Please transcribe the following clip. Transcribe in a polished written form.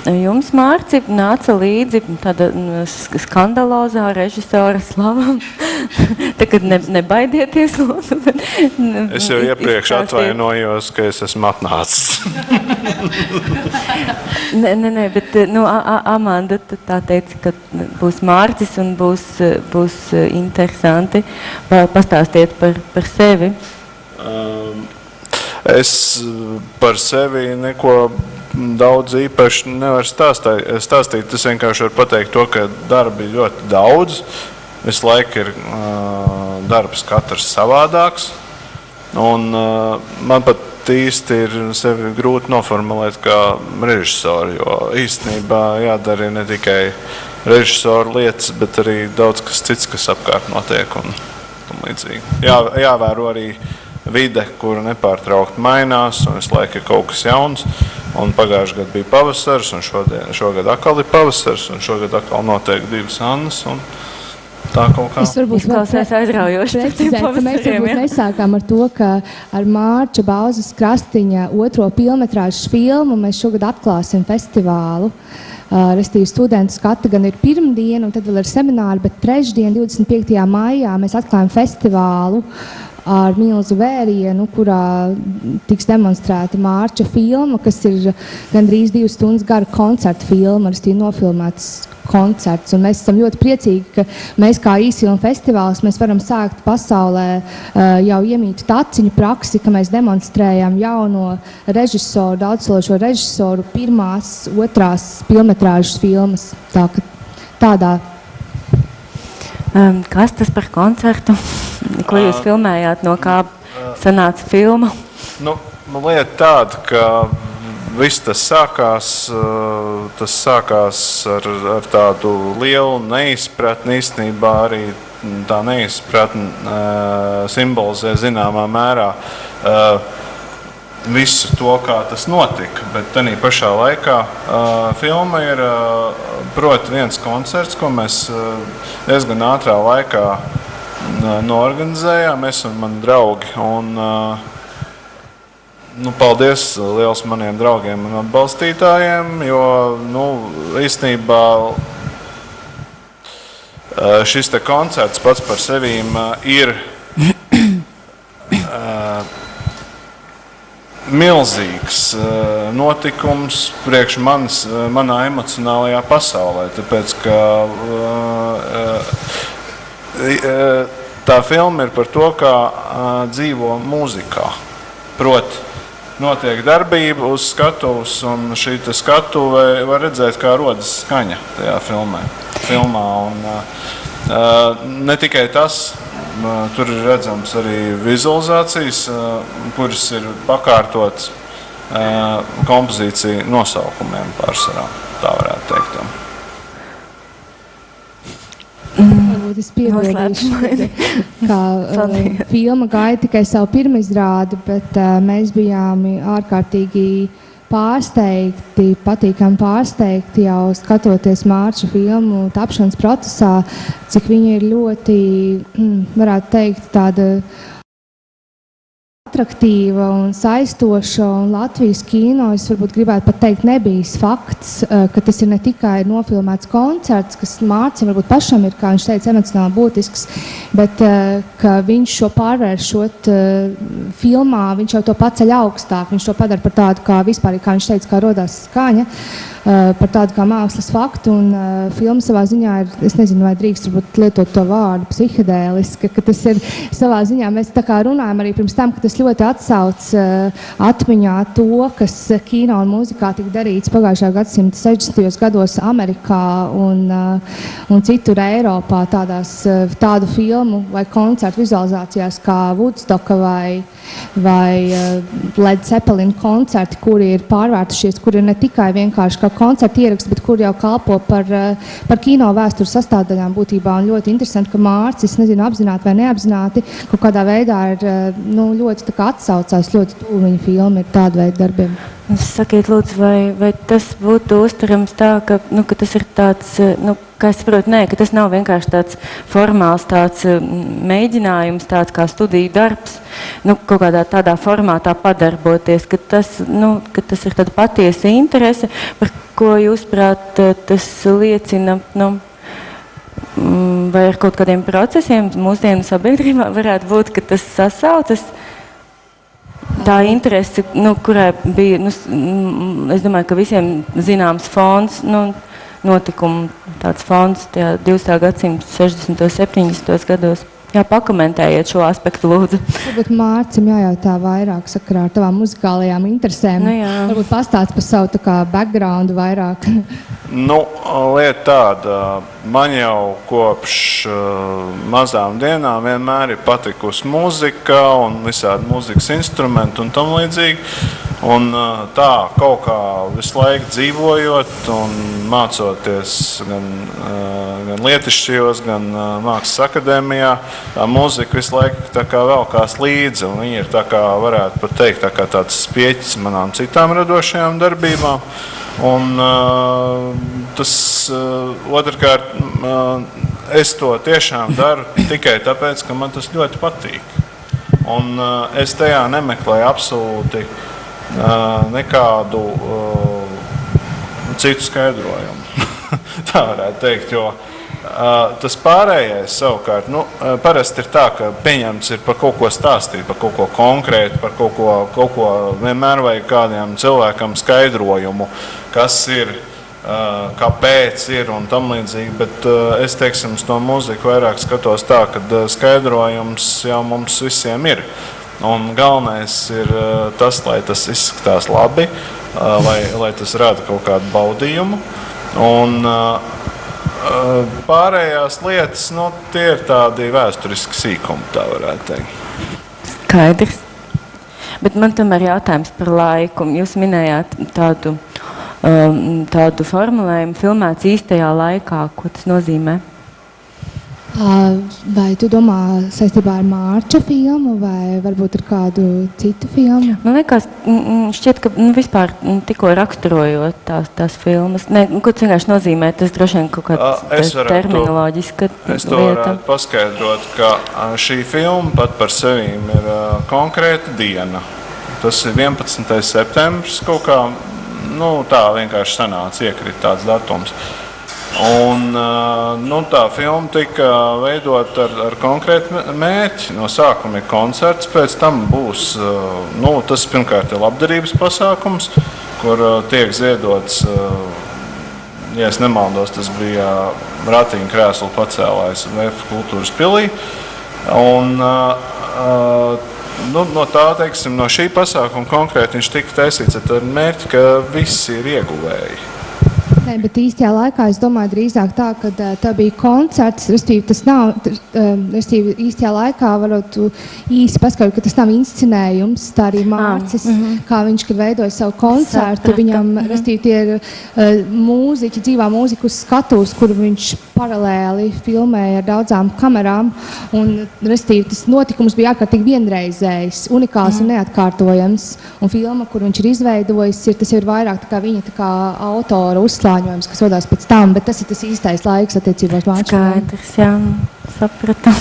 jums, Mārci, nāca līdzi tāda skandalozā režisora slava. Tagad nebaidieties, lūdzu. Es jau iepriekš atvainojos, ka es esmu atnācis. Nē, bet Amanda tā teica, ka būs Mārcis un būs interesanti. Pastāstiet par sevi. Es par sevi neko daudz īpaši nevaru stāstīt. Es vienkārši varu pateikt to, ka darbi ļoti daudz. Visu laiku ir darbs katrs savādāks. Un man pat īsti ir sevi grūti noformulēt kā režisoru, jo īstenībā jādara ne tikai režisoru lietas, bet arī daudz kas cits, kas apkārt notiek un līdzīgi. Jāvēro arī vide, kura nepārtraukti mainās, un visu laiku ir kaut kas jauns. Un pagājuši gadu bija pavasars, un šogad atkal ir pavasars, un šogad atkal notiek 2 Annas. Un tā kaut kā. Es varbūt precizēju, ka mēs varbūt nesākām ar to, ka ar Mārča Bauzes Krastiņa 2. pilnmetrāžas filmu mēs šogad atklāsim festivālu. Restīvi studentu skata gan ir pirmdiena, un tad vēl ir semināri, bet trešdien, 25. maijā, mēs atklājam festivālu ar milzu vērienu, kurā tiks demonstrēta Mārča filma, kas ir gandrīz 2 stundas gara koncerta filma, restīvi nofilmētas koncerts. Un mēs esam ļoti priecīgi, ka mēs kā īsfilmu festivāls mēs varam sākt pasaulē jau iemītu taciņu praksi, ka mēs demonstrējam jauno režisoru, daudzsološo režisoru 1., 2. pilnmetrāžas filmas. Tādā. Kas tas par koncertu? Ko jūs filmējāt? No kā sanāca filma? Lieta tāda, ka viss tas sākās ar tādu lielu neizpratni. Īstenībā arī tā neizpratni simbolizē zināmā mērā visu to, kā tas notika. Bet tanī pašā laikā filma ir proti viens koncerts, ko mēs diezgan ātrā laikā noorganizējām, es un mani draugi. Paldies liels maniem draugiem un atbalstītājiem, jo īstenībā šis te koncerts pats par sevīm ir milzīgs notikums priekš manā emocionālajā pasaulē, tāpēc, ka tā filma ir par to, kā dzīvo mūzikā. Proti, notiek darbība uz skatuves, un šī skatuve var redzēt, kā rodas skaņa tajā filmā. Un ne tikai tas, tur ir redzams arī vizualizācijas, kuras ir pakārtotas kompozīciju nosaukumiem pārsvarā, tā varētu teikt. Es piebildīšu, ka filma gaida tikai savu pirmizrādi, bet mēs bijām ārkārtīgi patīkami pārsteigti jau skatoties Mārča filmu tapšanas procesā, cik viņa ir ļoti, varētu teikt, tāda atraktīva un saistoša, un Latvijas kino, es varbūt gribētu pat teikt, nebijis fakts, ka tas ir ne tikai nofilmēts koncerts, kas Mārcim varbūt pašam ir, kā viņš teica, emocionāli būtisks, bet ka viņš šo pārvēršot filmā, viņš jau to paceļ augstāk, viņš to padara par tādu, kā vispār, kā viņš teica, kā rodās skaņa, par tādu kā mākslas faktu, un filma savā ziņā ir, es nezinu, vai drīkst varbūt lietot to vārdu psihedēliska, ka tas ir savā ziņā, mēs tā kā runājam arī pirms tam, ka tas ļoti atsauc atmiņā to, kas kino un mūzikā tika darīts pagājušā gadsimta 60. gados Amerikā un citur Eiropā tādu filmu vai koncertu vizualizācijās kā Woodstocka vai Led Zeppelin koncerti, kuri ir pārvērtušies, kuri ir ne tikai vienkārši kā koncerta ieraksts, bet kur jau kalpo par kino vēstures sastāvdaļām būtībā. Un ļoti interesanti, ka Mārcis, nezinu, apzināti vai neapzināti, kaut kādā veidā ir ļoti tā kā atsaucās, ļoti tuvu viņa filma ir tāda veida darbiem. Sakiet, lūdzu, vai tas būtu uztverams tā, ka tas ir tāds kā es saprotu, nē, ka tas nav vienkārši tāds formāls tāds mēģinājums, tāds kā studiju darbs, nu, kaut kādā tādā formātā padarboties, ka tas ir tāda patiesa interese, par ko jūs prāt tas liecina, nu, vai ar kaut kādiem procesiem mūsdienu sabiedrībā varētu būt, ka tas sasaucas. Tā interese, nu, kurai bija, nu, es domāju, ka visiem zināms fonds, nu, notikumu tāds fonds tajā 20. gadsimta 60. 70. gados. Jā, pakomentējiet šo aspektu, lūdzu. Varbūt Mārcim jājautā vairāk sakarā ar tavām muzikālajām interesēm. Nu, jā. Varbūt pastāst par savu tā kā backgroundu vairāk. Nu, lieta tāda, man jau kopš mazām dienām vienmēr ir patikusi mūzika un visādi mūzikas instrumenti un tam līdzīgi. Un tā kaut kā visu laiku dzīvojot un mācoties gan lietišķajos, gan mākslas akadēmijā, tā mūzika visu laiku tā kā velkās līdzi. Un viņa ir tā kā, varētu pat teikt, tā kā tāds spieķis manām citām radošajām darbībām. Un tas otrkārt, es to tiešām daru tikai tāpēc, ka man tas ļoti patīk. Un es tajā nemeklēju absolūti nekādu citu skaidrojumu. Tā varētu teikt, jo tas pārējais savukārt, nu, parasti ir tā, ka pieņemts ir par kaut ko stāstīt, par kaut ko konkrētu, par kaut ko vienmēr vajag kādiem cilvēkam skaidrojumu, kas ir, kāpēc ir un tam līdzīgi, bet es, teiksim, uz to mūziku vairāk skatos tā, ka skaidrojums jau mums visiem ir. Un galvenais ir tas, lai tas izskatās labi, lai tas rada kaut kādu baudījumu. Un pārējās lietas, nu, tie ir tādi vēsturiski sīkumi, tā varētu teikt. Skaidrs. Bet man tomēr jautājums par laiku. Jūs minējāt tādu formulējumu filmēts īstajā laikā. Ko tas nozīmē? Vai tu domā saistībā ar Mārča filmu vai varbūt ar kādu citu filmu? Man liekas, šķiet, ka vispār tikko raksturojot tās filmas, ko tas vienkārši nozīmē, tas droši vien kaut kāds terminoloģiska lieta. Es to varētu paskaidrot, ka šī filma pat par sevīm ir konkrēta diena. Tas ir 11. septembris kaut kā, nu tā vienkārši sanāca, iekrita tāds datums. Un nu, tā filma tika veidot ar konkrētu mērķi. No sākuma ir koncerts, pēc tam būs, nu, tas pirmkārt ir labdarības pasākums, kur tiek ziedots, ja es nemaldos, tas bija ratiņu krēslu pacēlājs VF kultūras pilī. Un nu, no tā, teiksim, no šī pasākuma konkrēti viņš tika taisīts ar mērķi, ka visi ir ieguvēji. Nē, bet īstajā laikā es domāju drīzāk tā, ka tā bija koncerts, respektīvi tas nav, respektīvi īstajā laikā varot īsi paskaidrot, ka tas nav inscenējums, tā arī Mārcis, kā viņš, kad veidoja savu koncertu, viņam, respektīvi tie ir mūziķi, dzīvā mūzika uz skatuves, kur viņš paralēli filmēja ar daudzām kamerām, un, respektīvi, tas notikums bija ārkārtīgi vienreizējs, unikāls un neatkārtojams, un filma, kur viņš ir izveidojis, tas ir vairāk tā kā viņa tā kā autora uzslāņojums, kas rodās pēc tam, bet tas ir tas īstais laiks attiecībā uz Mārču. Skaidrs, jā, sapratu.